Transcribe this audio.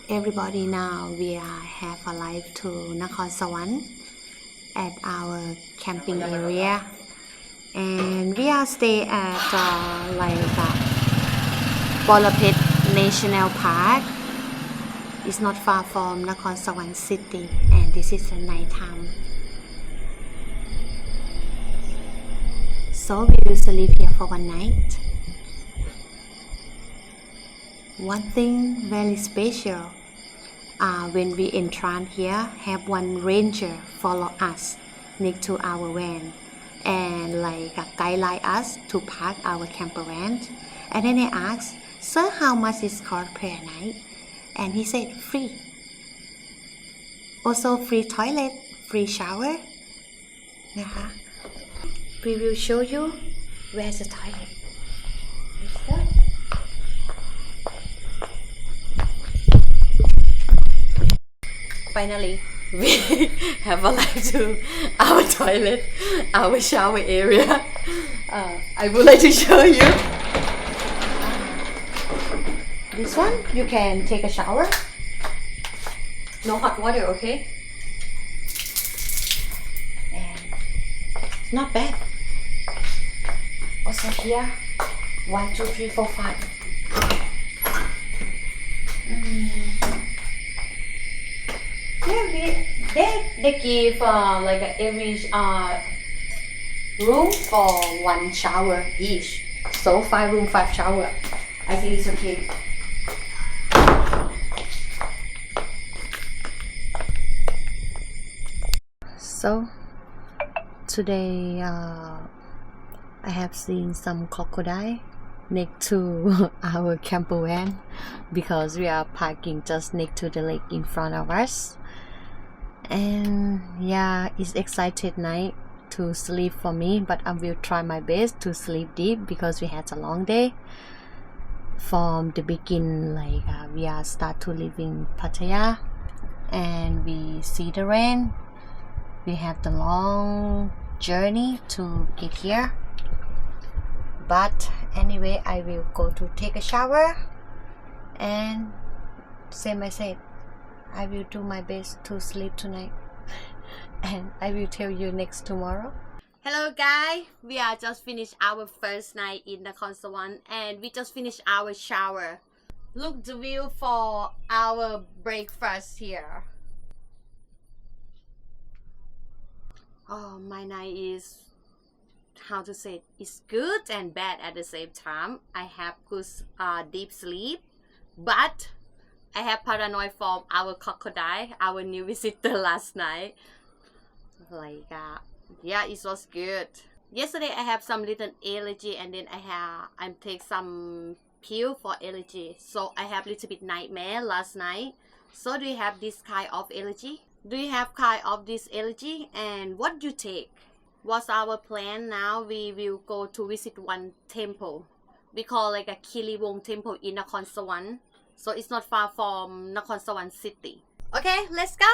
Everybody now we have arrived to Nakhon Sawan at our camping area, and we are stay at Boraphet National Park. It's not far from Nakhon Sawan city, and this is the night time. So we will sleep here for one night. One thing very special, when we entrance here, have one ranger follow us next to our van and guide us to park our camper van. And then I asked, "Sir, how much is cost per night?" And he said, "Free. Also free toilet, free shower." We will show you where's the toilet. Finally, we have arrived to our toilet, our shower area. I would like to show you. This one, you can take a shower. No hot water, okay? And it's not bad. Also here, 1, 2, 3, 4, 5. They give every room for 1 shower each. So 5 room, 5 shower. I think it's okay. So today I have seen some crocodile next to our camper van because we are parking just next to the lake in front of us. And yeah, it's excited night to sleep for me, but I will try my best to sleep deep because we had a long day from the beginning. We are start to live in Pattaya and we see the rain. We have the long journey to get here, but anyway, I will go to take a shower, and same I said, I will do my best to sleep tonight and I will tell you next tomorrow. Hello guys, we are just finished our first night in Nakhon Sawan and we just finished our shower. Look the view for our breakfast here. Oh, my night is, how to say, it's good and bad at the same time. I have good deep sleep, but I have paranoid from our crocodile, our new visitor last night. Yeah, it was good. Yesterday I have some little allergy, and then I take some pill for allergy. So I have little bit nightmare last night. So do you have this kind of allergy? Do you have kind of this allergy, and what do you take? What's our plan now? We will go to visit one temple. We call a Kiliwong temple in Nakhon Sawan. So it's not far from Nakhon Sawan city. Okay, let's go.